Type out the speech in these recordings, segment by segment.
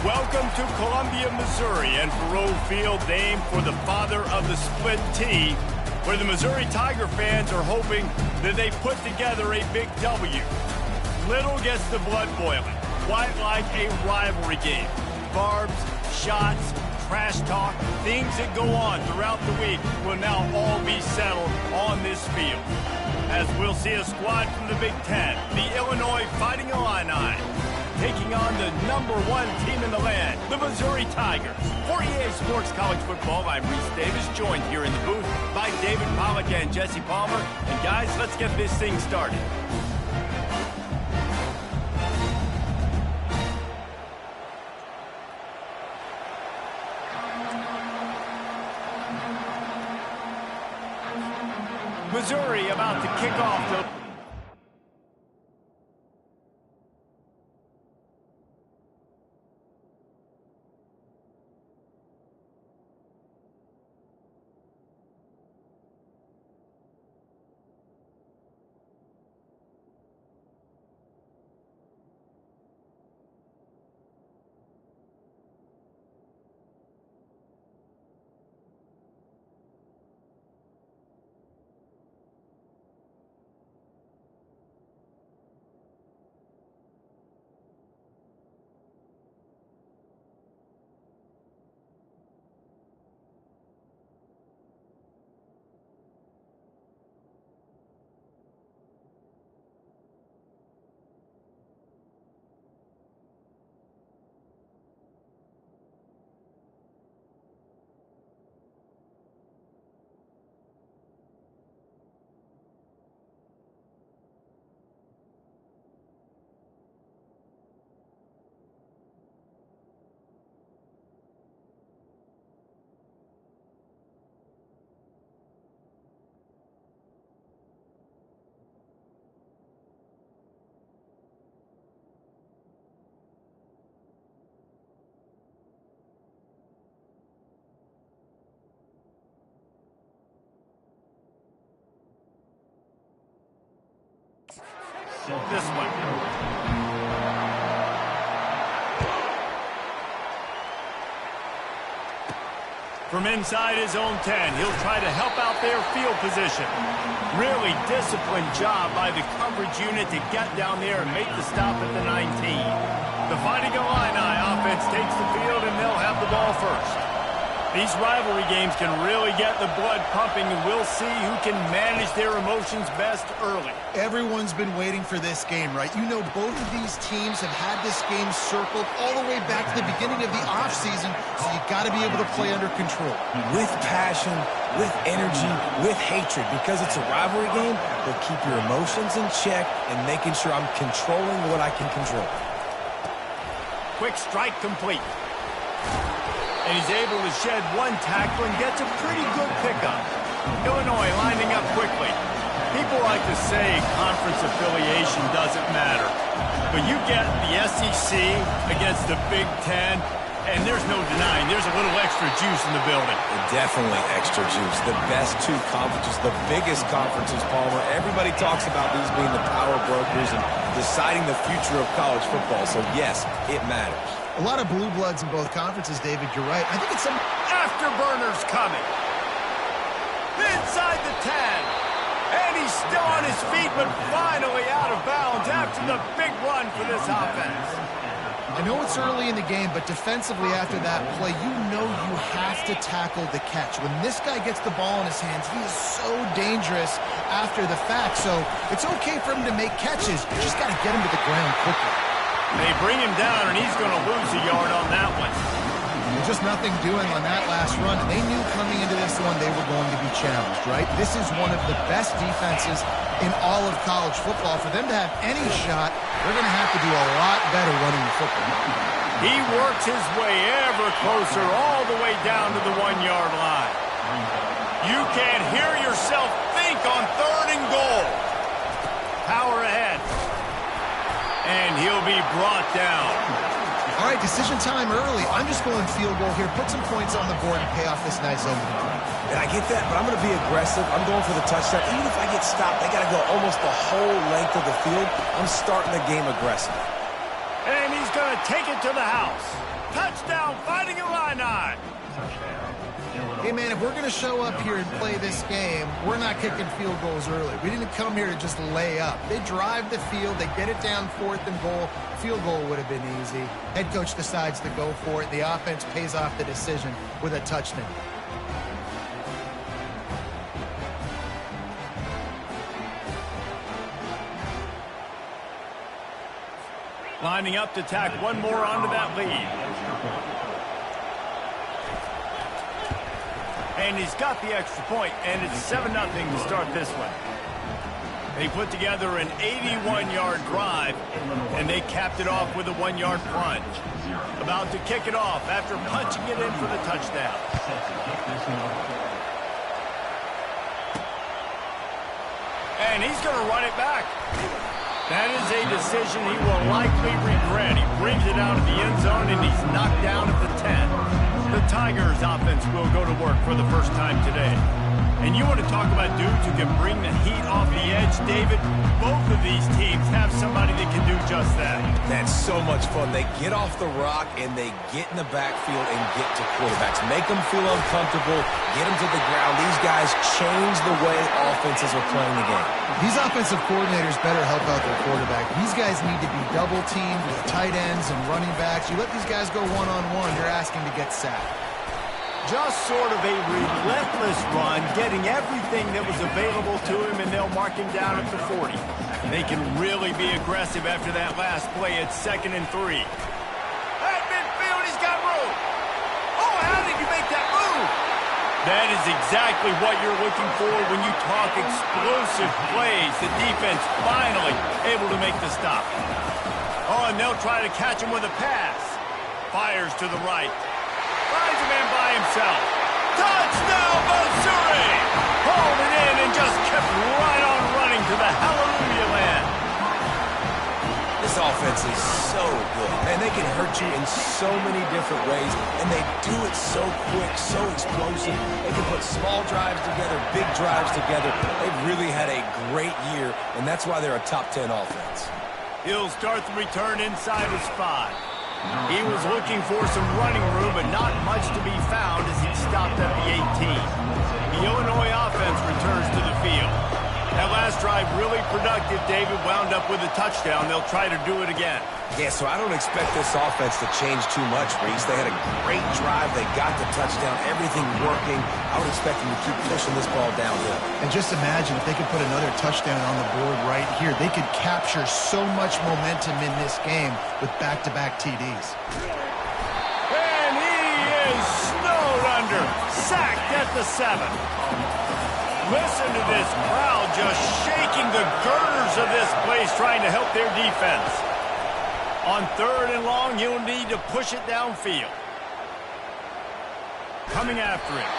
Welcome to Columbia, Missouri, and Faroe Field, named for the father of the split T, where the Missouri Tiger fans are hoping that they put together a big W. Little gets the blood boiling, quite like a rivalry game. Barbs, shots, trash talk, things that go on throughout the week will now all be settled on this field. As we'll see a squad from the Big Ten, the Illinois Fighting Illini, taking on the #1 team in the land, the Missouri Tigers. For EA Sports College Football, I'm Reese Davis, joined here in the booth by David Pollack and Jesse Palmer. And guys, let's get this thing started. Missouri about to kick off the... This one. From inside his own 10, he'll try to help out their field position. Really disciplined job by the coverage unit to get down there and make the stop at the 19. The Fighting Illini offense takes the field, and they'll have the ball first. These rivalry games can really get the blood pumping, and we'll see who can manage their emotions best early. Everyone's been waiting for this game, right? You know, both of these teams have had this game circled all the way back to the beginning of the offseason, so you got to be able to play under control. With passion, with energy, with hatred, because it's a rivalry game, but keep your emotions in check and making sure I'm controlling what I can control. Quick strike complete. And he's able to shed one tackle and gets a pretty good pickup. Illinois lining up quickly. People like to say conference affiliation doesn't matter. But you get the SEC against the Big Ten, and there's no denying there's a little extra juice in the building. Definitely extra juice. The best two conferences, the biggest conferences, Palmer. Everybody talks about these being the power brokers and deciding the future of college football. So, yes, it matters. A lot of blue bloods in both conferences, David. You're right. I think it's some... Afterburners coming. Inside the 10. And he's still on his feet, but finally out of bounds after the big run for this offense. I know it's early in the game, but defensively after that play, you know you have to tackle the catch. When this guy gets the ball in his hands, he is so dangerous after the fact. So it's okay for him to make catches. You just got to get him to the ground quickly. They bring him down, and he's going to lose a yard on that one. Just nothing doing on that last run. They knew coming into this one they were going to be challenged, right? This is one of the best defenses in all of college football. For them to have any shot, they're going to have to do a lot better running the football. He works his way ever closer all the way down to the 1-yard line. You can't hear yourself think on 3rd and goal. Power ahead. And he'll be brought down. All right, decision time early. I'm just going field goal here. Put some points on the board and pay off this nice opening. And I get that, but I'm going to be aggressive. I'm going for the touchdown. Even if I get stopped, I got to go almost the whole length of the field. I'm starting the game aggressive. And he's going to to take it to the house. Touchdown, Fighting Illini. Hey, man, if we're going to show up here and play this game, we're not kicking field goals early. We didn't come here to just lay up. They drive the field. They get it down 4th and goal. Field goal would have been easy. Head coach decides to go for it. The offense pays off the decision with a touchdown. Lining up to tack one more onto that lead. And he's got the extra point, and it's 7-0 to start this one. They put together an 81-yard drive, and they capped it off with a 1-yard plunge. About to kick it off after punching it in for the touchdown. And he's going to run it back. That is a decision he will likely regret. He brings it out of the end zone, and he's knocked down at the 10. The Tigers offense will go to work for the first time today. And you want to talk about dudes who can bring the heat off the edge, David? Both of these teams have somebody that can do just that. That's so much fun. They get off the rock and they get in the backfield and get to quarterbacks. Make them feel uncomfortable, get them to the ground. These guys change the way offenses are playing the game. These offensive coordinators better help out their quarterback. These guys need to be double-teamed with tight ends and running backs. You let these guys go one-on-one, you're asking to get sacked. Just sort of a relentless run, getting everything that was available to him, and they'll mark him down at the 40. They can really be aggressive after that last play at 2nd and 3. At midfield, he's got room. Oh, how did you make that move? That is exactly what you're looking for when you talk explosive plays. The defense finally able to make the stop. Oh, and they'll try to catch him with a pass. Fires to the right. Finds a man by himself. Touchdown, Missouri! Hauled it in and just kept right on running to the hallelujah land. This offense is so good. Man, they can hurt you in so many different ways, and they do it so quick, so explosive. They can put small drives together, big drives together. They've really had a great year, and that's why they're a top 10 offense. He'll start the return inside his 5. He was looking for some running room, but not much to be found as he stopped at the 18. The Illinois offense returns to the field. That last drive really productive. David wound up with a touchdown. They'll try to do it again. Yeah, so I don't expect this offense to change too much, Reese. They had a great drive. They got the touchdown. Everything working. I would expect them to keep pushing this ball downhill. And just imagine if they could put another touchdown on the board right here. They could capture so much momentum in this game with back-to-back TDs. And he is snowed under. Sacked at the 7. Listen to this crowd just shaking the girders of this place trying to help their defense. On 3rd and long, you'll need to push it downfield. Coming after it.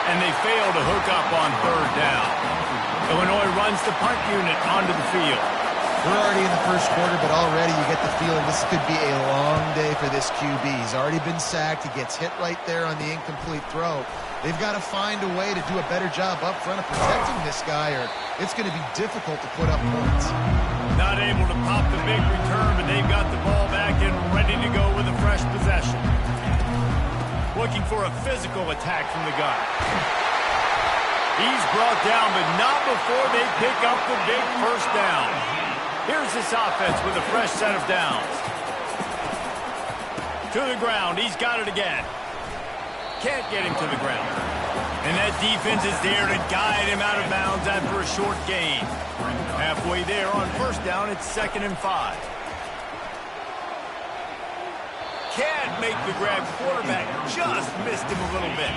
And they fail to hook up on 3rd down. Illinois runs the punt unit onto the field. We're already in the first quarter, but already you get the feeling this could be a long day for this QB. He's already been sacked. He gets hit right there on the incomplete throw. They've got to find a way to do a better job up front of protecting this guy, or it's going to be difficult to put up points. Not able to pop the big return, but they've got the ball back and ready to go with a fresh possession. Looking for a physical attack from the gun. He's brought down, but not before they pick up the big first down. Here's this offense with a fresh set of downs. To the ground. He's got it again. Can't get him to the ground. And that defense is there to guide him out of bounds after a short gain. Halfway there on first down, it's 2nd and 5. Can't make the grab. Quarterback just missed him a little bit.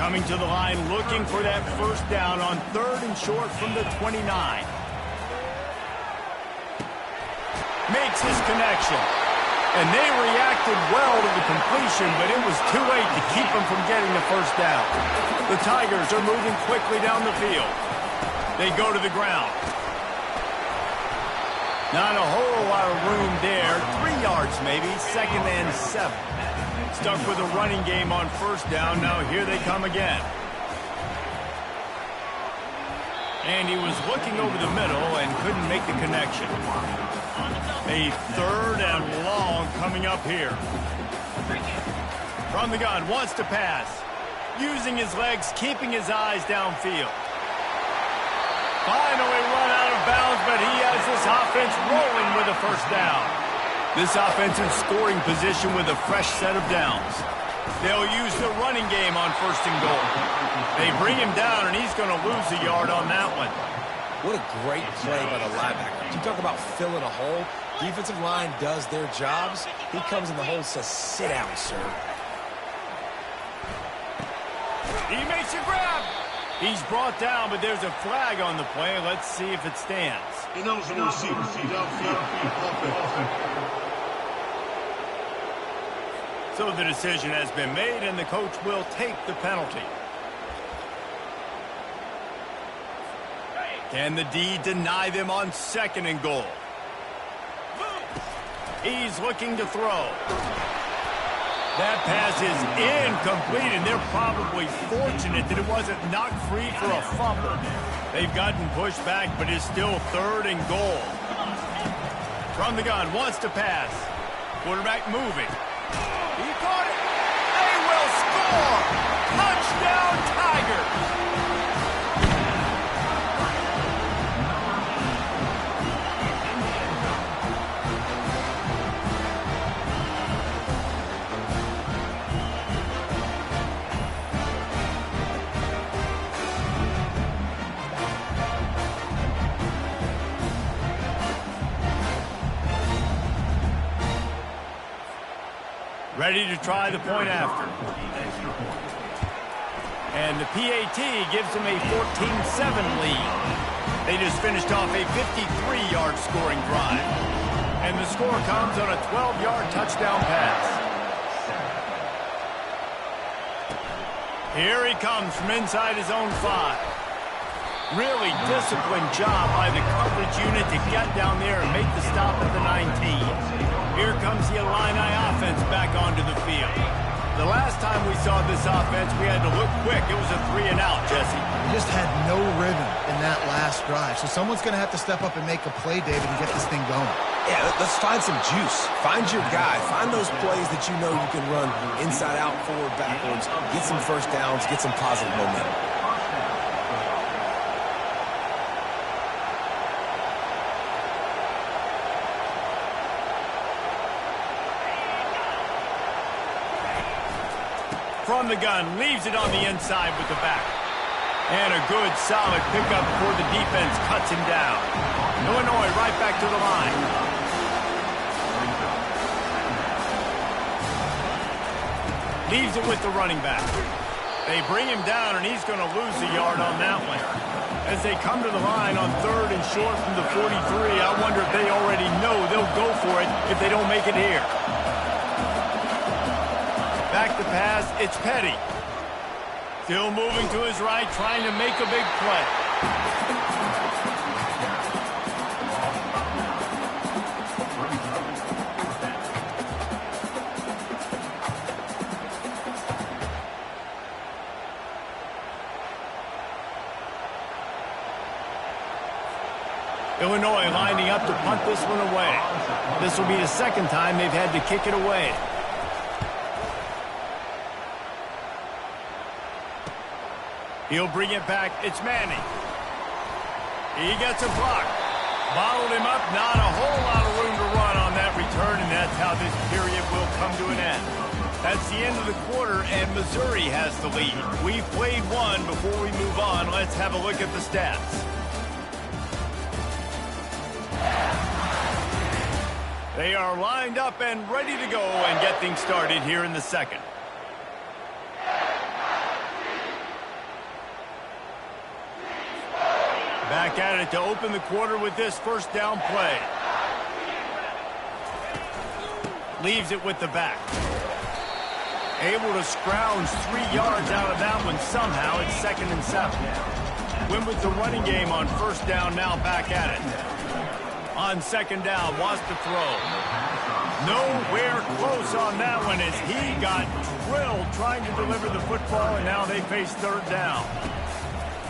Coming to the line, looking for that first down on 3rd and short from the 29. Makes his connection. And they reacted well to the completion, but it was too late to keep them from getting the first down. The Tigers are moving quickly down the field. They go to the ground. Not a whole lot of room there. 3 yards maybe, 2nd and 7. Stuck with a running game on first down. Now here they come again. And he was looking over the middle and couldn't make the connection. A 3rd and long coming up here. From the gun, wants to pass. Using his legs, keeping his eyes downfield. Finally run out of bounds, but he has this offense rolling with a first down. This offensive scoring position with a fresh set of downs. They'll use the running game on 1st and goal. They bring him down, and he's going to lose a yard on that one. What a great play by the linebacker. You talk about filling a hole. Defensive line does their jobs. He comes in the hole and says, sit down, sir. He makes a grab. He's brought down, but there's a flag on the play. Let's see if it stands. So the decision has been made, and the coach will take the penalty. Can the D deny them on 2nd and goal? He's looking to throw. That pass is incomplete, and they're probably fortunate that it wasn't knocked free for a fumble. They've gotten pushed back, but it's still 3rd and goal. From the gun, wants to pass. Quarterback moving. He caught it. They will score. Touchdown, Tigers. Ready to try the point after. And the PAT gives them a 14-7 lead. They just finished off a 53-yard scoring drive. And the score comes on a 12-yard touchdown pass. Here he comes from inside his own 5. Really disciplined job by the coverage unit to get down there and make the stop at the 19. Here comes the Illini offense back onto the field. The last time we saw this offense, we had to look quick. It was a 3-and-out, Jesse. They just had no rhythm in that last drive. So someone's going to have to step up and make a play, David, and get this thing going. Yeah, let's find some juice. Find your guy. Find those plays that you know you can run inside out, forward, backwards. Get some first downs. Get some positive momentum. From the gun, leaves it on the inside with the back. And a good, solid pickup before the defense cuts him down. Illinois right back to the line. Leaves it with the running back. They bring him down, and he's going to lose a yard on that one. As they come to the line on 3rd and short from the 43, I wonder if they already know they'll go for it if they don't make it here. Back to pass, it's Petty. Still moving to his right, trying to make a big play. Illinois lining up to punt this one away. This will be the 2nd time they've had to kick it away. He'll bring it back. It's Manning. He gets a block. Bottled him up. Not a whole lot of room to run on that return, and that's how this period will come to an end. That's the end of the quarter, and Missouri has the lead. We've played one. Before we move on, let's have a look at the stats. They are lined up and ready to go and get things started here in the 2nd. Back at it to open the quarter with this first down play. Leaves it with the back. Able to scrounge 3 yards out of that one somehow. It's 2nd and 7. Went with the running game on 1st down, now back at it. On 2nd down, wants to throw. Nowhere close on that one as he got drilled trying to deliver the football, and now they face 3rd down.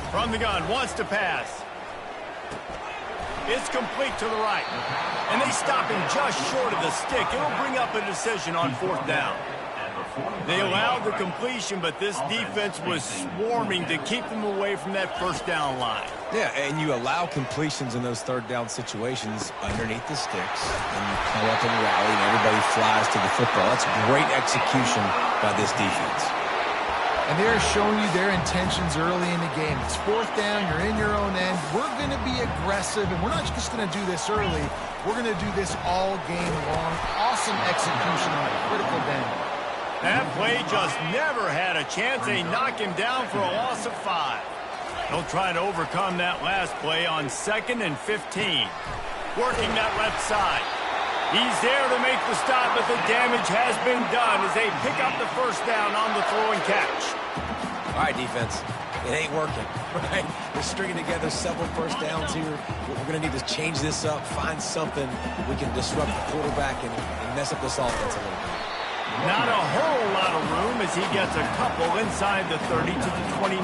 From the gun, wants to pass. It's complete to the right. And they stop him just short of the stick. It'll bring up a decision on 4th down. They allowed the completion, but this defense was swarming to keep them away from that 1st down line. Yeah, and you allow completions in those 3rd down situations underneath the sticks, and you come up and rally, and everybody flies to the football. That's great execution by this defense. And they're showing you their intentions early in the game. It's 4th down, you're in your own end. We're going to be aggressive, and we're not just going to do this early. We're going to do this all game long. Awesome execution on a critical down. That play just never had a chance. They knock him down for a loss of 5. They'll try to overcome that last play on 2nd and 15. Working that left side. He's there to make the stop, but the damage has been done as they pick up the 1st down on the throw and catch. All right, defense. It ain't working, right? We're stringing together several 1st downs here. We're going to need to change this up, find something we can disrupt the quarterback and mess up this offense a little bit. Not a whole lot of room as he gets a couple inside the 30 to the 29.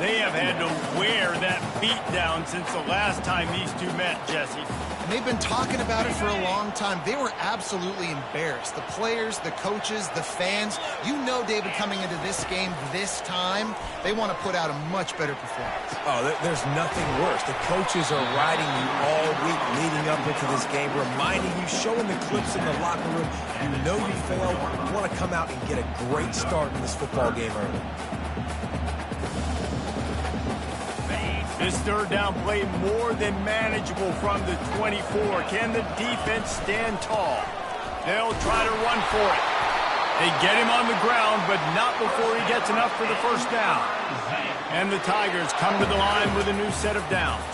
They have had to wear that beat down since the last time these two met, Jesse. And they've been talking about it for a long time. They were absolutely embarrassed. The players, the coaches, the fans. You know, David, coming into this game this time, they want to put out a much better performance. Oh, there's nothing worse. The coaches are riding you all week leading up into this game, reminding you, showing the clips in the locker room. You know you failed. You want to come out and get a great start in this football game early. This 3rd down play more than manageable from the 24. Can the defense stand tall? They'll try to run for it. They get him on the ground, but not before he gets enough for the 1st down. And the Tigers come to the line with a new set of downs.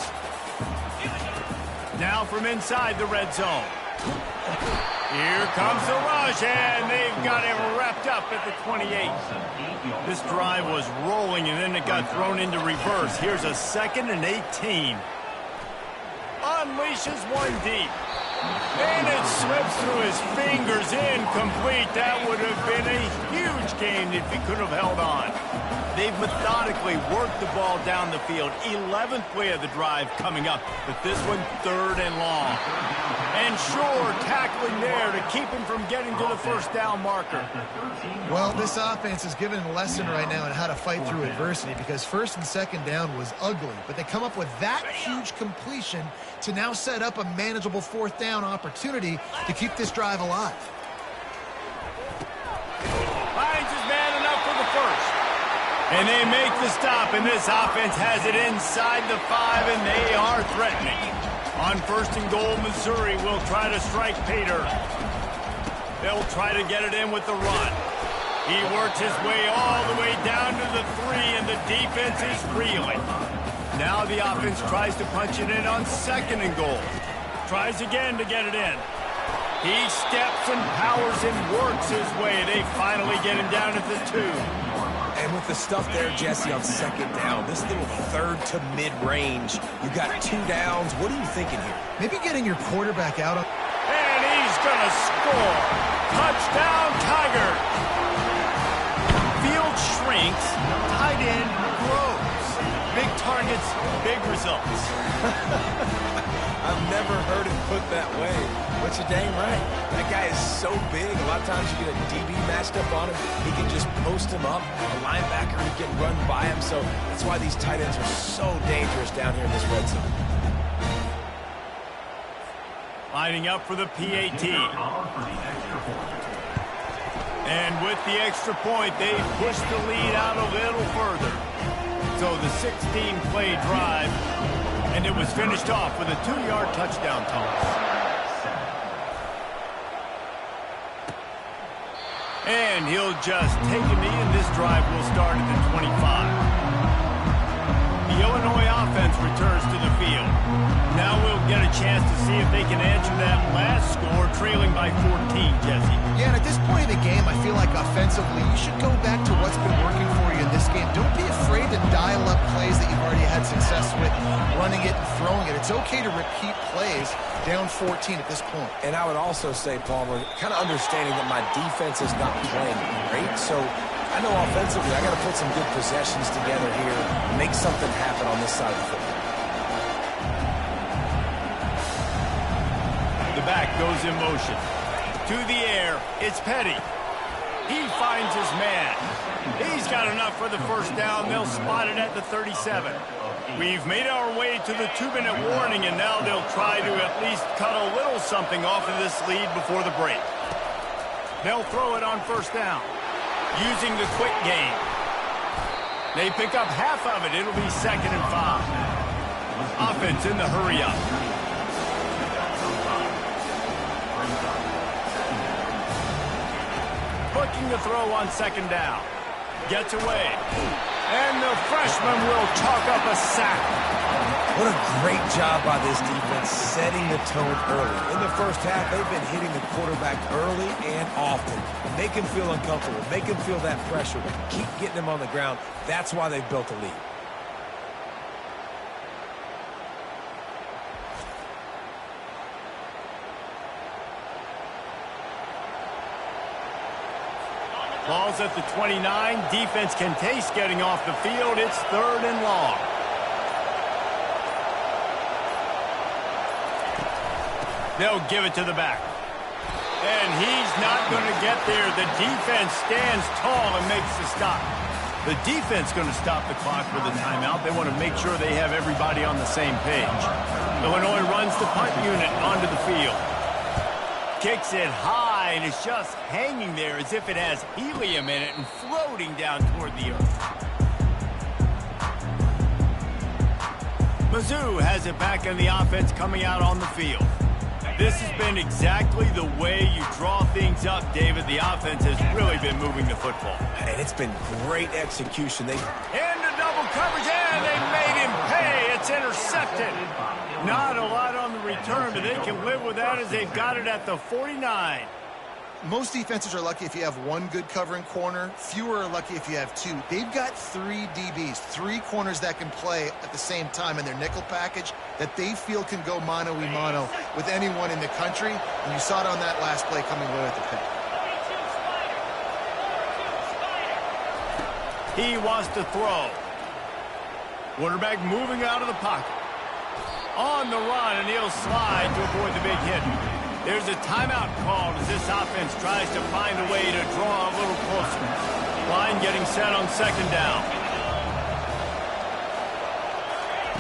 Now from inside the red zone. Here comes the rush, and they've got him wrapped up at the 28. This drive was rolling, and then it got thrown into reverse. Here's a 2nd and 18. Unleashes one deep. And it slips through his fingers, incomplete. That would have been a huge gain if he could have held on. They've methodically worked the ball down the field. 11th play of the drive coming up, but this one 3rd and long. And sure, tackling there to keep him from getting to the 1st down marker. Well, this offense is giving a lesson right now on how to fight through adversity because 1st and 2nd down was ugly, but they come up with that huge completion to now set up a manageable 4th down opportunity to keep this drive alive. Finds his man enough for the 1st. And they make the stop, and this offense has it inside the 5, and they are threatening. On 1st and goal, Missouri will try to strike Pater. They'll try to get it in with the run. He works his way all the way down to the 3, and the defense is reeling. Now the offense tries to punch it in on 2nd and goal. Tries again to get it in. He steps and powers and works his way. They finally get him down at the 2. And with the stuff there, Jesse, on 2nd down, this little 3rd to mid-range, you got 2 downs. What are you thinking here? Maybe getting your quarterback out. And he's going to score. Touchdown, Tiger. Field shrinks. Tight end grows. Big targets, big results. I've never heard it put that way, but you're dang right. That guy is so big. A lot of times you get a DB matched up on him. He can just post him up. A linebacker who can run by him. So that's why these tight ends are so dangerous down here in this red zone. Lining up for the PAT. And with the extra point, they push the lead out a little further. So the 16-play drive, and it was finished off with a 2-yard touchdown toss. And he'll just take a knee, and this drive will start at the 25. The Illinois offense returns to the field. Now we'll get a chance to see if they can answer that last score, trailing by 14, Jesse. Yeah, and at this point in the game, I feel like offensively, you should go back to what's been working for you in this game. Don't be afraid to dial up plays that you've already had success with, running it and throwing it. It's okay to repeat plays down 14 at this point. And I would also say, Palmer, kind of understanding that my defense is not playing great, so I know offensively I got to put some good possessions together here, make something happen on this side of the football. goes in motion. To the air, it's Petty. He finds his man. He's got enough for the first down. They'll spot it at the 37. We've made our way to the 2-minute warning, and now they'll try to at least cut a little something off of this lead before the break. They'll throw it on first down, using the quick game. They pick up half of it. It'll be 2nd and 5. Offense in the hurry-up. Looking to throw on 2nd down. Gets away. And the freshman will chalk up a sack. What a great job by this defense setting the tone early. In the first half, they've been hitting the quarterback early and often. Make him feel uncomfortable. Make him feel that pressure. Keep getting him on the ground. That's why they've built a lead. Ball's at the 29. Defense can taste getting off the field. It's 3rd and long. They'll give it to the back. And he's not going to get there. The defense stands tall and makes the stop. The defense going to stop the clock with a timeout. They want to make sure they have everybody on the same page. Illinois runs the punt unit onto the field. Kicks it high, and it's just hanging there as if it has helium in it and floating down toward the earth. Mizzou has it back in the offense coming out on the field. This has been exactly the way you draw things up, David. The offense has really been moving the football. And it's been great execution. Into double coverage, and they made him pay. It's intercepted. Not a lot on the return, but they can live with that as they've got it at the 49. Most defenses are lucky if you have one good covering corner. Fewer are lucky if you have two. They've got 3 DBs, 3 corners that can play at the same time in their nickel package that they feel can go mano-a-mano with anyone in the country. And you saw it on that last play coming away with the pick. He wants to throw. Quarterback moving out of the pocket. On the run, and he'll slide to avoid the big hit. There's a timeout called as this offense tries to find a way to draw a little closer. Line getting set on 2nd down.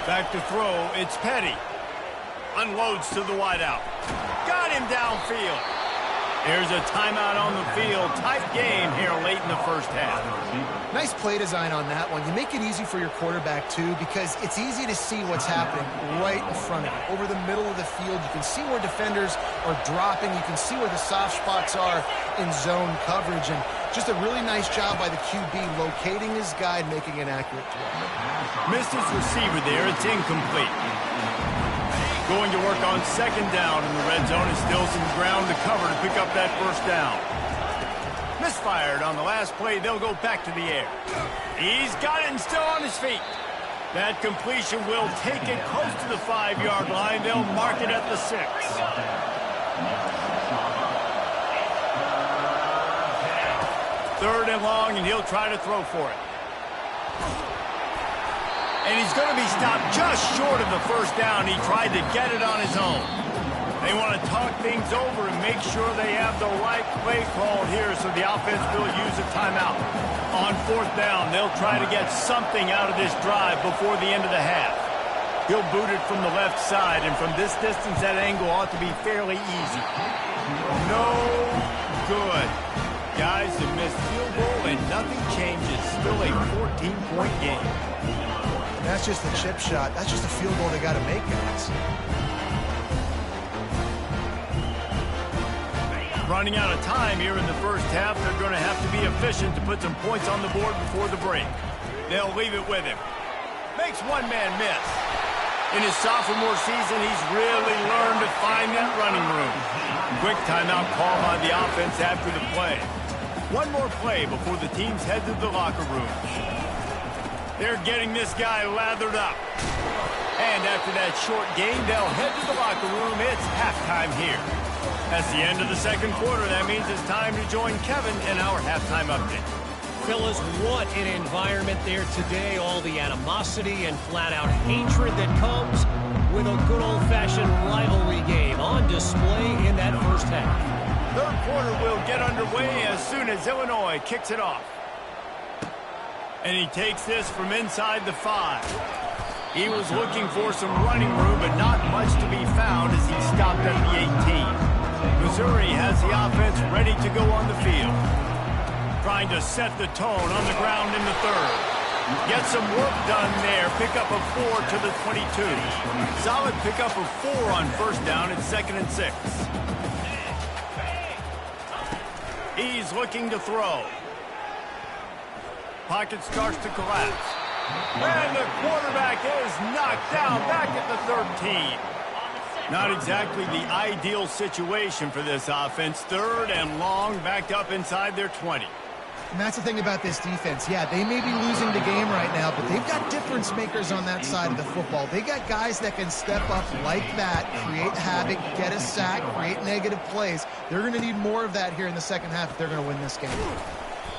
Back to throw, it's Petty. Unloads to the wideout. Got him downfield. There's a timeout on the field. Tight game here late in the first half. Nice play design on that one. You make it easy for your quarterback, too, because it's easy to see what's happening right in front of you. Over the middle of the field, you can see where defenders are dropping. You can see where the soft spots are in zone coverage. And just a really nice job by the QB locating his guy and making an accurate throw. Missed his receiver there. It's incomplete. Going to work on 2nd down in the red zone. Is still some ground to cover to pick up that first down. Misfired on the last play. They'll go back to the air. He's got it and still on his feet. That completion will take it close to the 5-yard line. They'll mark it at the 6. 3rd and long, and he'll try to throw for it. And he's going to be stopped just short of the first down. He tried to get it on his own. They want to talk things over and make sure they have the right play called here, so the offense will use a timeout. On 4th down, they'll try to get something out of this drive before the end of the half. He'll boot it from the left side, and from this distance, that angle ought to be fairly easy. No good. Guys have missed field goal, and nothing changes. Still a 14-point game. That's just a chip shot. That's just a field goal they got to make, guys. Running out of time here in the first half. They're going to have to be efficient to put some points on the board before the break. They'll leave it with him. Makes one man miss. In his sophomore season, he's really learned to find that running room. Quick timeout call by the offense after the play. One more play before the teams head to the locker room. They're getting this guy lathered up. And after that short game, they'll head to the locker room. It's halftime here. That's the end of the 2nd quarter. That means it's time to join Kevin in our halftime update. Fellas, what an environment there today. All the animosity and flat-out hatred that comes with a good old-fashioned rivalry game on display in that first half. Third quarter will get underway as soon as Illinois kicks it off. And he takes this from inside the 5. He was looking for some running room, but not much to be found as he stopped at the 18. Missouri has the offense ready to go on the field. Trying to set the tone on the ground in the third. Get some work done there. Pick up a 4 to the 22. Solid pickup of 4 on first down. It's 2nd and 6. He's looking to throw. Pocket starts to collapse. And the quarterback is knocked down back at the 13. Not exactly the ideal situation for this offense. 3rd and long, backed up inside their 20. And that's the thing about this defense. Yeah, they may be losing the game right now, but they've got difference makers on that side of the football. They got guys that can step up like that, create havoc, get a sack, create negative plays. They're going to need more of that here in the second half if they're going to win this game.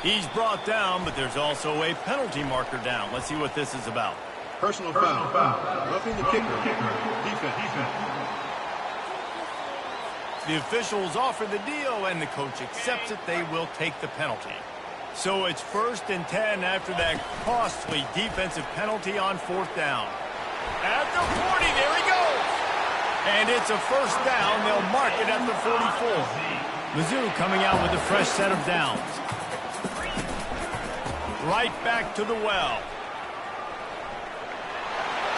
He's brought down, but there's also a penalty marker down. Let's see what this is about. Personal foul. Roughing the kicker. Defense. The officials offer the deal, and the coach accepts it. They will take the penalty. So it's 1st and 10 after that costly defensive penalty on 4th down. At the 40, there he goes. And it's a first down. They'll mark it at the 44. Mizzou coming out with a fresh set of downs. Right back to the well.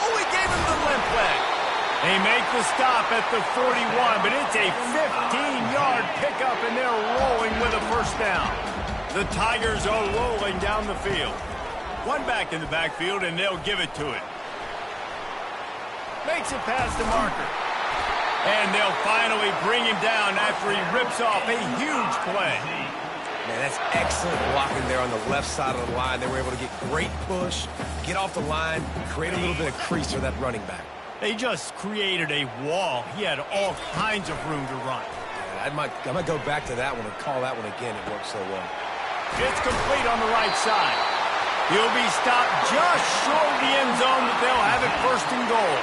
Oh, he gave him the limp leg. They make the stop at the 41, but it's a 15-yard pickup, and they're rolling with a first down. The Tigers are rolling down the field. One back in the backfield, and they'll give it to it. Makes it past the marker. And they'll finally bring him down after he rips off a huge play. Man, that's excellent blocking there on the left side of the line. They were able to get great push, get off the line, create a little bit of crease for that running back. They just created a wall. He had all kinds of room to run. I might go back to that one and call that one again. It worked so well. It's complete on the right side. He'll be stopped just short of the end zone, but they'll have it 1st and goal.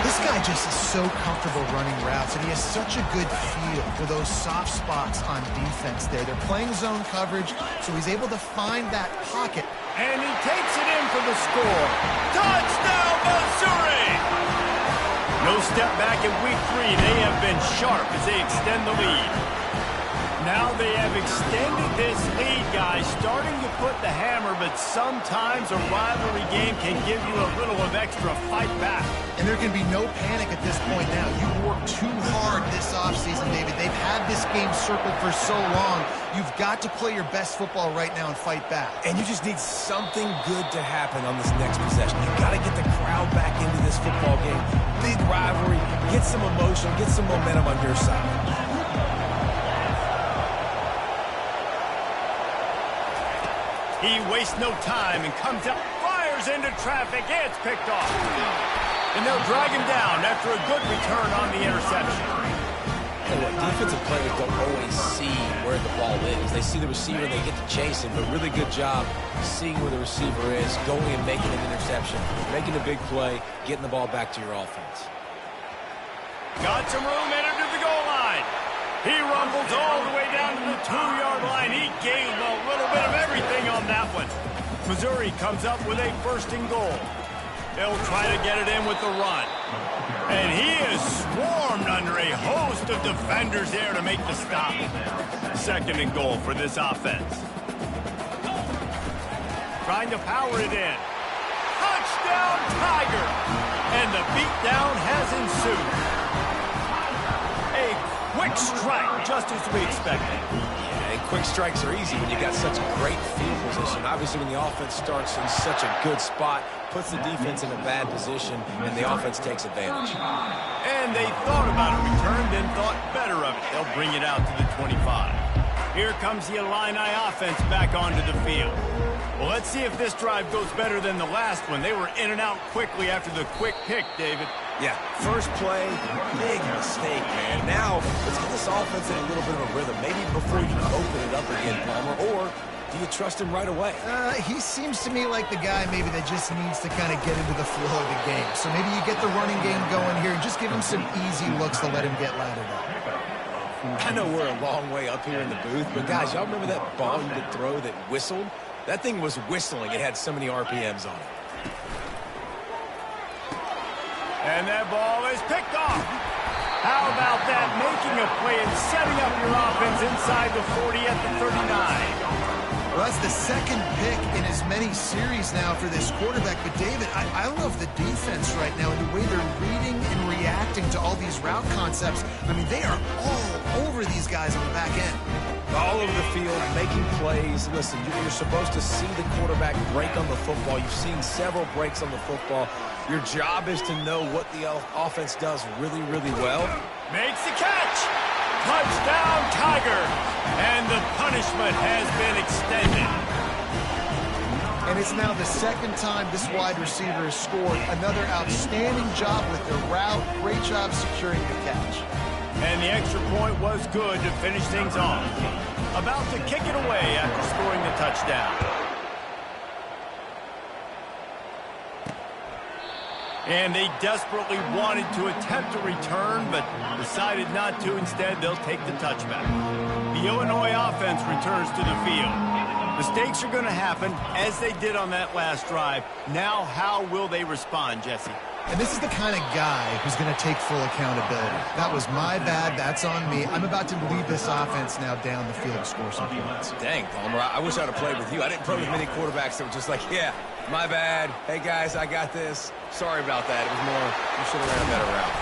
This guy just is so comfortable running routes, and he has such a good feel for those soft spots on defense there. They're playing zone coverage, so he's able to find that pocket. And he takes it in for the score. Touchdown, Missouri! No step back in week 3. They have been sharp as they extend the lead. Now they have extended this lead, guys, starting to put the hammer, but sometimes a rivalry game can give you a little of extra fight back. And there can be no panic at this point now. You've worked too hard this offseason, David. They've had this game circled for so long. You've got to play your best football right now and fight back. And you just need something good to happen on this next possession. You've got to get the crowd back into this football game. Big rivalry. Get some emotion. Get some momentum on your side. He wastes no time and comes out, fires into traffic. It's picked off. And they'll drag him down after a good return on the interception. And what defensive players don't always see where the ball is. They see the receiver, they get to chase him, but really good job seeing where the receiver is, going and making an interception, making a big play, getting the ball back to your offense. Got some room, entered to the goal line. He rumbles all the way down to the 2-yard line. He gained a little bit of everything on that one. Missouri comes up with a 1st and goal. They'll try to get it in with the run. And he is swarmed under a host of defenders there to make the stop. 2nd and goal for this offense. Trying to power it in. Touchdown, Tiger! And the beatdown has ensued. Quick strike, just as we expected. Yeah, and quick strikes are easy when you got such great field position. Obviously, when the offense starts in such a good spot, puts the defense in a bad position, and the offense takes advantage. And they thought about a return, then thought better of it. They'll bring it out to the 25. Here comes the Illini offense back onto the field. Well, let's see if this drive goes better than the last one. They were in and out quickly after the quick pick, David. Yeah, first play, big mistake, man. Now, let's get this offense in a little bit of a rhythm. Maybe before you can open it up again, Palmer, or Do you trust him right away? He seems to me like the guy maybe that just needs to kind of get into the flow of the game. So maybe you get the running game going here and just give him some easy looks to let him get laddered up. I know we're a long way up here in the booth, but guys, y'all remember that ball you could throw that whistled? That thing was whistling. It had so many RPMs on it. And that ball is picked off. How about that? Making a play and setting up your offense inside the 40 at the 39. Well, that's the second pick in as many series now for this quarterback. But, David, I love the defense right now and the way they're reading and reacting to all these route concepts. I mean, they are all over these guys on the back end. All over the field, making plays. Listen, you're supposed to see the quarterback break on the football. You've seen several breaks on the football. Your job is to know what the offense does really, really well. Makes the catch. Touchdown, Tiger. And the punishment has been extended. And it's now the second time this wide receiver has scored. Another outstanding job with the route. Great job securing the catch. And the extra point was good to finish things off. About to kick it away after scoring the touchdown. And they desperately wanted to attempt a return, but decided not to. Instead, they'll take the touchback. The Illinois offense returns to the field. Mistakes are going to happen, as they did on that last drive. Now, how will they respond, Jesse? And this is the kind of guy who's going to take full accountability. That was my bad. That's on me. I'm about to lead this offense now down the field to score some points. Dang, Palmer, I wish I'd have played with you. I didn't play with many quarterbacks that were just like, yeah, my bad. Hey, guys, I got this. Sorry about that. It was more, you should have ran a better route.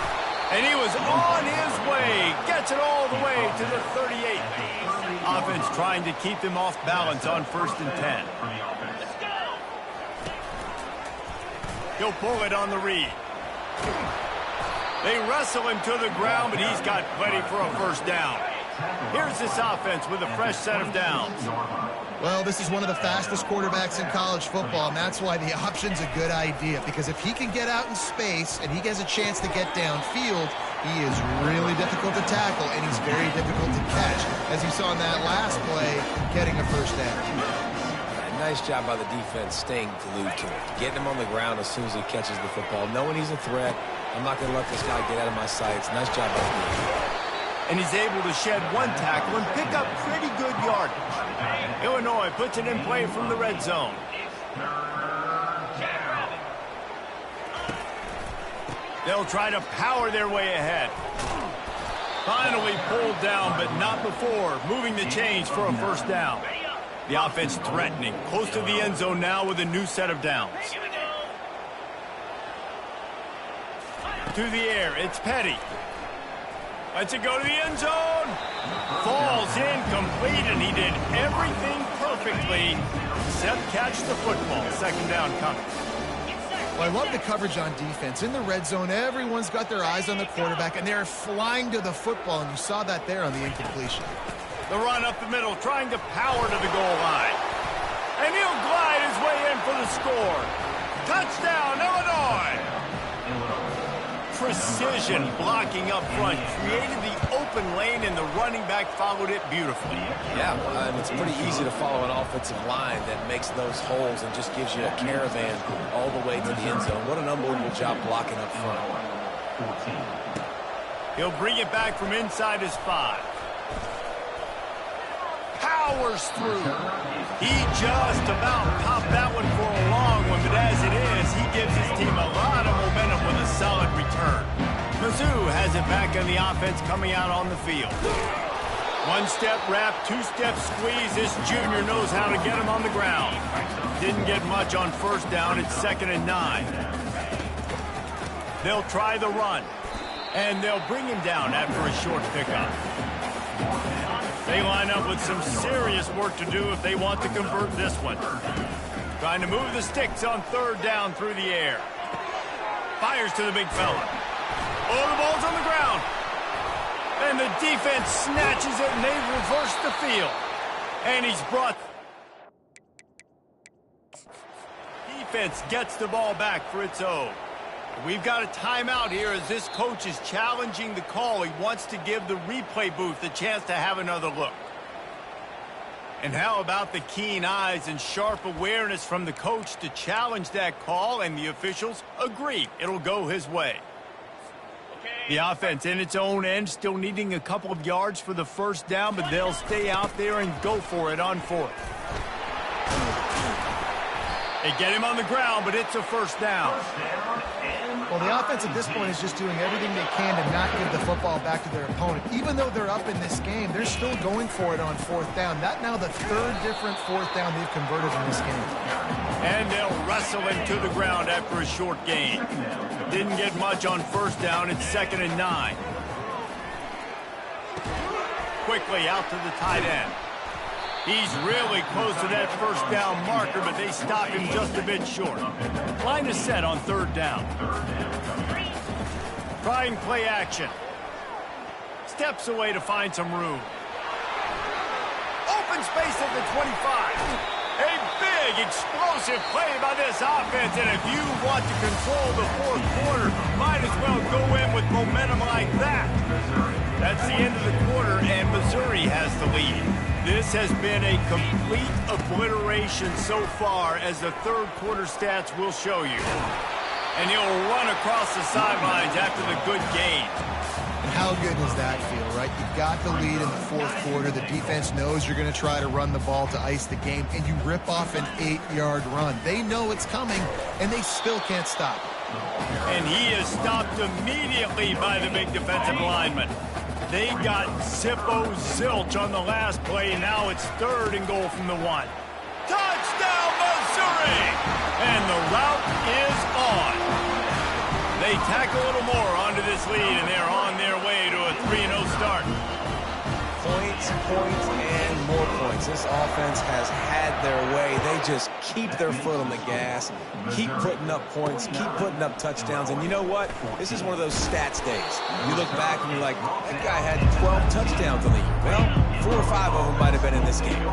And he was on his way. Gets it all the way to the 38. Offense trying to keep them off balance on 1st and 10. He'll pull it on the read. They wrestle him to the ground, but he's got plenty for a first down. Here's this offense with a fresh set of downs. Well, this is one of the fastest quarterbacks in college football, and that's why the option's a good idea. Because if he can get out in space and he gets a chance to get downfield, he is really difficult to tackle, and he's very difficult to catch. As you saw in that last play, getting a first down. Nice job by the defense staying glued to it. Getting him on the ground as soon as he catches the football. Knowing he's a threat, I'm not going to let this guy get out of my sights. Nice job by the defense. And he's able to shed one tackle and pick up pretty good yardage. Illinois puts it in play from the red zone. They'll try to power their way ahead. Finally pulled down, but not before moving the chains for a first down. The offense threatening, close to the end zone now with a new set of downs. To the air, it's Petty. Lets it go to the end zone. Falls incomplete, and he did everything perfectly except catch the football. Second down coming. Well, I love the coverage on defense. In the red zone, everyone's got their eyes on the quarterback, and they're flying to the football, and you saw that there on the incompletion. The run up the middle, trying to power to the goal line. And he'll glide his way in for the score. Touchdown, Illinois! Precision blocking up front. Created the open lane, and the running back followed it beautifully. Yeah, and it's pretty easy to follow an offensive line that makes those holes and just gives you a caravan all the way to the end zone. What an unbelievable job blocking up front. He'll bring it back from inside his 5. Powers through. He just about popped that one for a long one, but as it is, he gives his team a lot of momentum with a solid return. Mizzou has it back on the offense coming out on the field. One-step wrap, two-step squeeze. This junior knows how to get him on the ground. Didn't get much on first down. It's 2nd and 9. They'll try the run, and they'll bring him down after a short pickup. They line up with some serious work to do if they want to convert this one. Trying to move the sticks on 3rd down through the air. Fires to the big fella. Oh, the ball's on the ground. And the defense snatches it, and they reverse the field. And he's brought... Defense gets the ball back for its own. We've got a timeout here as this coach is challenging the call. He wants to give the replay booth the chance to have another look. And how about the keen eyes and sharp awareness from the coach to challenge that call, and the officials agree it'll go his way. The offense in its own end still needing a couple of yards for the first down, but they'll stay out there and go for it on fourth. They get him on the ground, but it's a first down. Well, the offense at this point is just doing everything they can to not give the football back to their opponent. Even though they're up in this game, they're still going for it on fourth down. That now the third different fourth down they've converted in this game. And they'll wrestle him to the ground after a short gain. Didn't get much on first down. It's 2nd and 9. Quickly out to the tight end. He's really close to that first down marker, but they stop him just a bit short. Line is set on 3rd down. Trying play action. Steps away to find some room. Open space at the 25. A big, explosive play by this offense, and if you want to control the fourth quarter, might as well go in with momentum like that. That's the end of the quarter, and Missouri has the lead. This has been a complete obliteration so far, as the third quarter stats will show you. And he'll run across the sidelines after the good gain. And how good does that feel, right? You've got the lead in the fourth quarter. The defense knows you're going to try to run the ball to ice the game, and you rip off an 8-yard run. They know it's coming, and they still can't stop it. And he is stopped immediately by the big defensive lineman. They got Zippo zilch on the last play. Now it's 3rd and goal from the 1. Touchdown, Missouri! And the route is on. They tack a little more onto this lead, and they're on their way to a 3-0 start. Points, and more points. This offense has had their way. They just keep their foot on the gas, keep putting up points, keep putting up touchdowns. And you know what? This is one of those stats days. You look back and you're like, that guy had 12 touchdowns on the year. Well, 4 or 5 of them might have been in this game.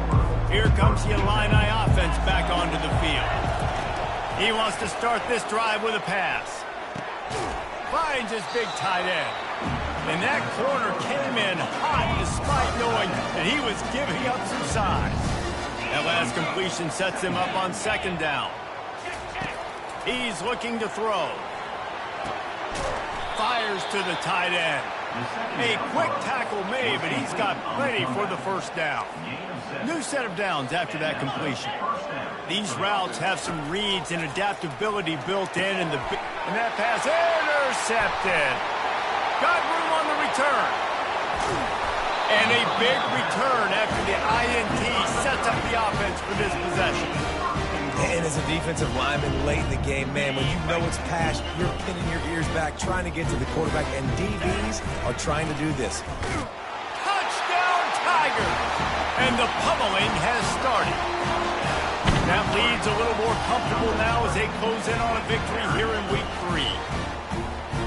Here comes the Illini offense back onto the field. He wants to start this drive with a pass. Finds his big tight end. And that corner came in hot despite knowing that he was giving up some size. That last completion sets him up on 2nd down. He's looking to throw. Fires to the tight end. A quick tackle made, but he's got plenty for the first down. New set of downs after that completion. These routes have some reads and adaptability built in, and that pass intercepted. Got room on the return. And a big return after the INT sets up the offense for this possession. And as a defensive lineman late in the game, man, when you know it's past, you're pinning your ears back, trying to get to the quarterback, and DBs are trying to do this. Touchdown, Tigers! And the pummeling has started. That lead's a little more comfortable now as they close in on a victory here in week 3.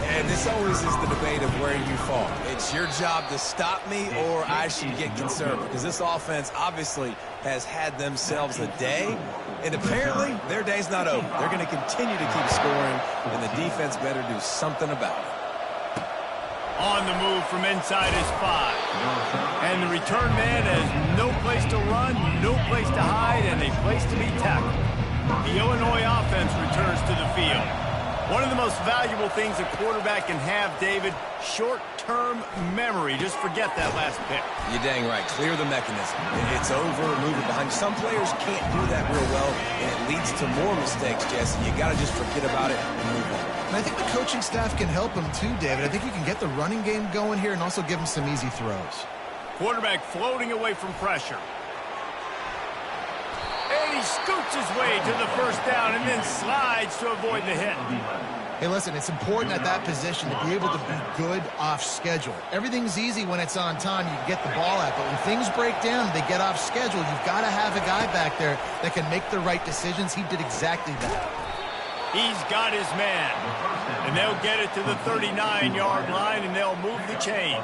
And this always is the debate of where you fall. It's your job to stop me, or I should get concerned, because this offense obviously has had themselves a day, and apparently their day's not over. They're going to continue to keep scoring, and the defense better do something about it. On the move from inside his 5. And the return man has no place to run, no place to hide, and a place to be tackled. The Illinois offense returns to the field. One of the most valuable things a quarterback can have, David, short-term memory. Just forget that last pick. You're dang right. Clear the mechanism. It's over, move it behind. Some players can't do that real well, and it leads to more mistakes, Jesse. You got to just forget about it and move on. And I think the coaching staff can help him too, David. I think you can get the running game going here and also give him some easy throws. Quarterback floating away from pressure. And he scoots his way to the first down and then slides to avoid the hit. Hey, listen, it's important at that position to be able to be good off schedule. Everything's easy when it's on time. You can get the ball out, but when things break down, they get off schedule. You've got to have a guy back there that can make the right decisions. He did exactly that. He's got his man. And they'll get it to the 39-yard line, and they'll move the chains.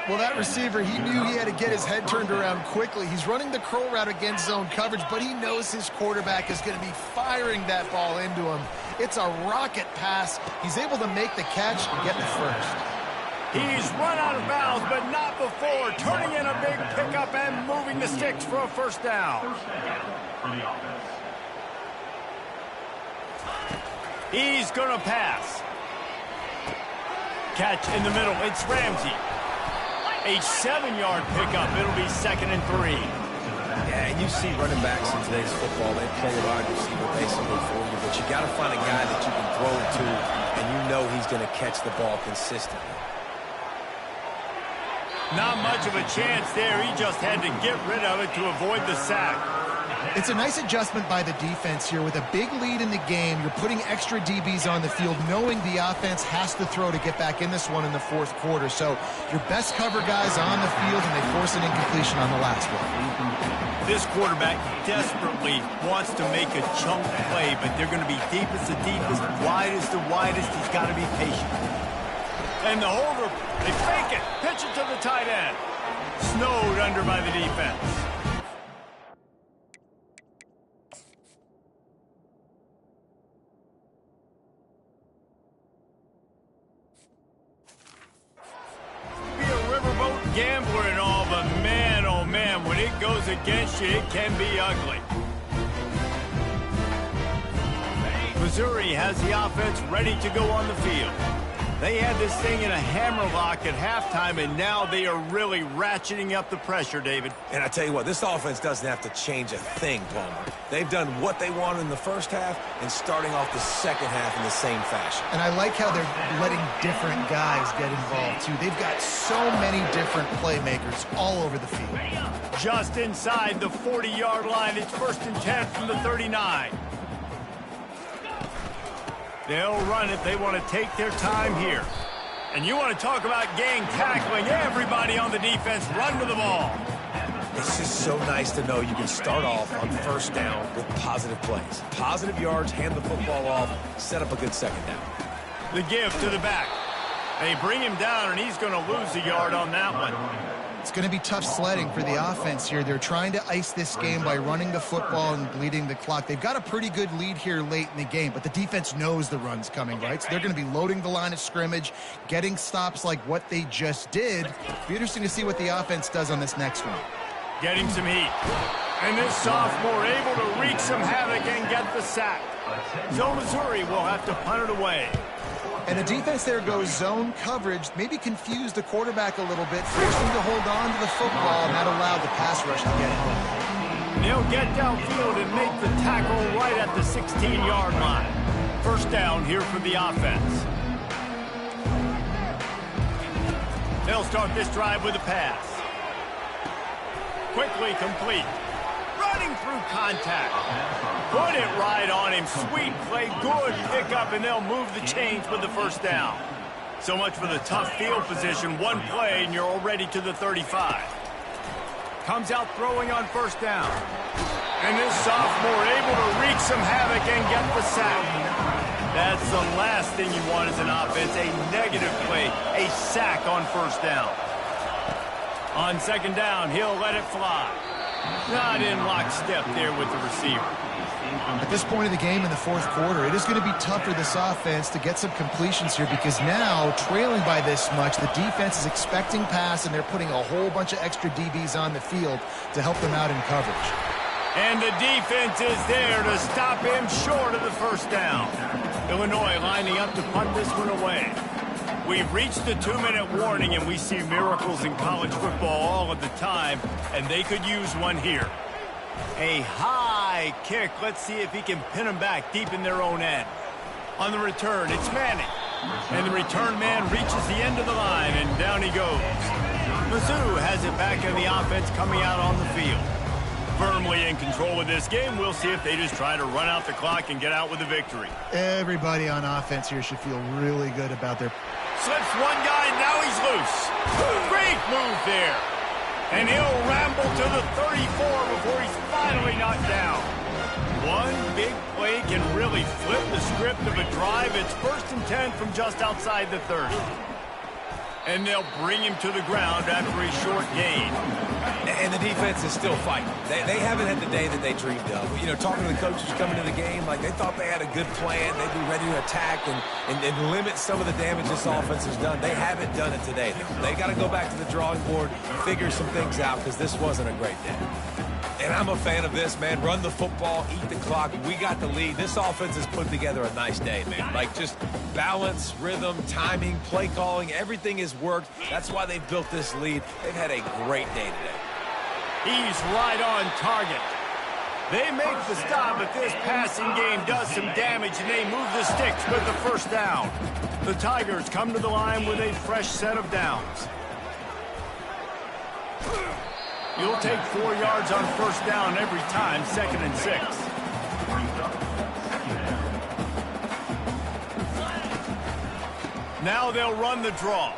Well, that receiver, he knew he had to get his head turned around quickly. He's running the curl route against zone coverage, but he knows his quarterback is going to be firing that ball into him. It's a rocket pass. He's able to make the catch and get the first. He's run out of bounds, but not before turning in a big pickup and moving the sticks for a first down. He's going to pass. Catch in the middle. It's Ramsey. A 7-yard pickup. It'll be 2nd and 3. Yeah, and you see running backs in today's football, they play wide receiver basically for you, but you got to find a guy that you can throw it to, and you know he's going to catch the ball consistently. Not much of a chance there. He just had to get rid of it to avoid the sack. It's a nice adjustment by the defense here. With a big lead in the game, you're putting extra DBs on the field, knowing the offense has to throw to get back in this one in the 4th quarter. So your best cover guys on the field, and they force an incompletion on the last one. This quarterback desperately wants to make a chunk play, but they're going to be deepest to deepest, widest to widest. He's got to be patient. And the holder, they fake it, pitch it to the tight end. Snowed under by the defense. Gambler and all, but man, oh man, when it goes against you, it can be ugly. Missouri has the offense ready to go on the field. They had this thing in a hammerlock at halftime, and now they are really ratcheting up the pressure, David. And I tell you what, this offense doesn't have to change a thing, Palmer. They've done what they wanted in the first half and starting off the second half in the same fashion. And I like how they're letting different guys get involved, too. They've got so many different playmakers all over the field. Just inside the 40-yard line, it's 1st and 10 from the 39. They'll run it. They want to take their time here. And you want to talk about gang tackling. Everybody on the defense run to the ball. It's just so nice to know you can start off on first down with positive plays. Positive yards, hand the football off, set up a good second down. The give to the back. They bring him down, and he's going to lose a yard on that one. It's going to be tough sledding for the offense here. They're trying to ice this game by running the football and bleeding the clock. They've got a pretty good lead here late in the game, but the defense knows the run's coming, right? So they're going to be loading the line of scrimmage, getting stops like what they just did. It'll be interesting to see what the offense does on this next one. Getting some heat. And this sophomore able to wreak some havoc and get the sack. So Missouri will have to punt it away. And the defense there goes zone coverage, maybe confused the quarterback a little bit, forced him to hold on to the football, and that allowed the pass rush to get home. They'll get downfield and make the tackle right at the 16-yard line. First down here for the offense. They'll start this drive with a pass. Quickly complete. Running through contact. Put it right on him. Sweet play, good pickup, and they'll move the chains with the first down. So much for the tough field position. One play, and you're already to the 35. Comes out throwing on first down. And this sophomore able to wreak some havoc and get the sack. That's the last thing you want as an offense, a negative play, a sack on first down. On second down, he'll let it fly. Not in lockstep there with the receiver. At this point of the game in the 4th quarter, it is going to be tough for this offense to get some completions here because now, trailing by this much, the defense is expecting pass, and they're putting a whole bunch of extra DBs on the field to help them out in coverage. And the defense is there to stop him short of the first down. Illinois lining up to punt this one away. We've reached the 2-minute warning, and we see miracles in college football all of the time, and they could use one here. A high kick. Let's see if he can pin them back deep in their own end. On the return, it's Manning. And the return man reaches the end of the line, and down he goes. Mizzou has it back in the offense coming out on the field. Firmly in control of this game. We'll see if they just try to run out the clock and get out with a victory. Everybody on offense here should feel really good about their... Slips one guy, now he's loose. Great move there. And he'll ramble to the 34 before he's finally knocked down. One big play can really flip the script of a drive. It's 1st and 10 from just outside the 30. And they'll bring him to the ground after a short gain. And the defense is still fighting. They haven't had the day that they dreamed of. You know, talking to the coaches coming to the game, like they thought they had a good plan. They'd be ready to attack and limit some of the damage this offense has done. They haven't done it today, though. They got to go back to the drawing board, figure some things out, because this wasn't a great day. And I'm a fan of this, man. Run the football, eat the clock. We got the lead. This offense has put together a nice day, man. Like, just balance, rhythm, timing, play calling, everything has worked. That's why they've built this lead. They've had a great day today. He's right on target. They make the stop, but this passing game does some damage, and they move the sticks with the first down. The Tigers come to the line with a fresh set of downs. You'll take 4 yards on first down every time, 2nd and 6. Now they'll run the draw.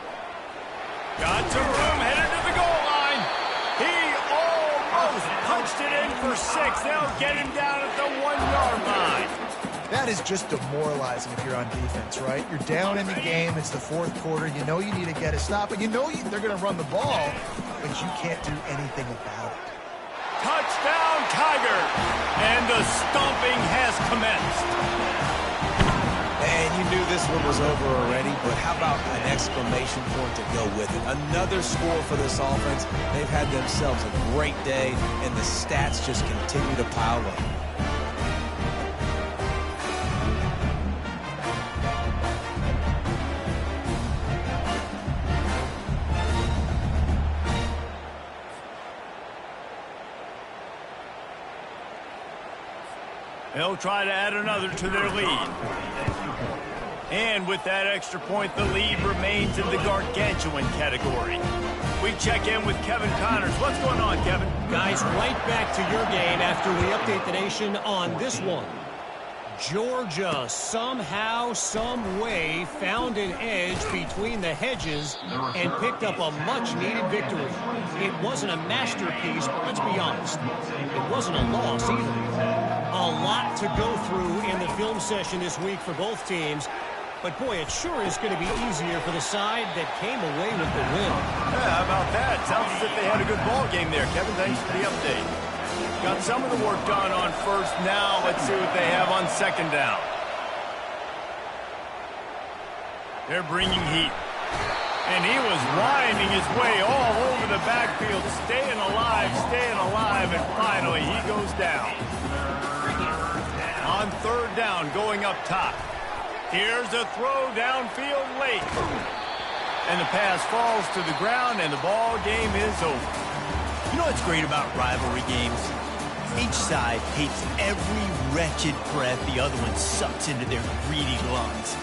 Got some room, headed to the goal line. He almost punched it in for 6. They'll get him down at the 1-yard line. That is just demoralizing if you're on defense, right? You're down in the game. It's the 4th quarter. You know you need to get a stop, and you know they're going to run the ball, but you can't do anything about it. Touchdown, Tigers! And the stomping has commenced. And you knew this one was over already, but how about an exclamation point to go with it? Another score for this offense. They've had themselves a great day, and the stats just continue to pile up. They'll try to add another to their lead. And with that extra point, the lead remains in the gargantuan category. We check in with Kevin Connors. What's going on, Kevin? Guys, right back to your game after we update the nation on this one. Georgia somehow, some way found an edge between the hedges and picked up a much-needed victory. It wasn't a masterpiece, but let's be honest, it wasn't a loss either. A lot to go through in the film session this week for both teams, but boy, it sure is going to be easier for the side that came away with the win. Yeah, how about that? Sounds as if they had a good ball game there, Kevin. Thanks for the update. Got some of the work done on first. Now let's see what they have on 2nd down. They're bringing heat. And he was winding his way all over the backfield, staying alive, and finally he goes down. On 3rd down, going up top. Here's a throw downfield late. And the pass falls to the ground, and the ball game is over. You know what's great about rivalry games? Each side hates every wretched breath the other one sucks into their greedy lungs.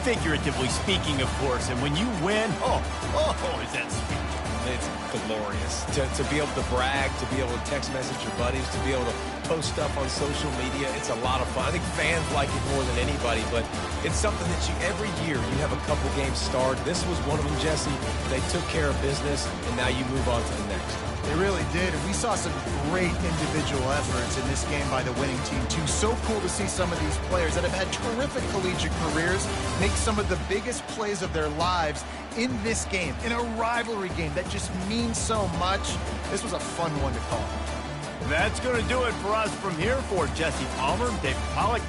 Figuratively speaking, of course, and when you win, is that sweet. It's glorious. To be able to brag, to be able to text message your buddies, to be able to post stuff on social media, it's a lot of fun. I think fans like it more than anybody, but it's something that every year you have a couple games starred. This was one of them, Jesse. They took care of business, and now you move on to the next. They really did, and we saw some great individual efforts in this game by the winning team, too. So cool to see some of these players that have had terrific collegiate careers make some of the biggest plays of their lives in this game, in a rivalry game that just means so much. This was a fun one to call. That's going to do it for us from here. For Jesse Palmer, Dave Pollack,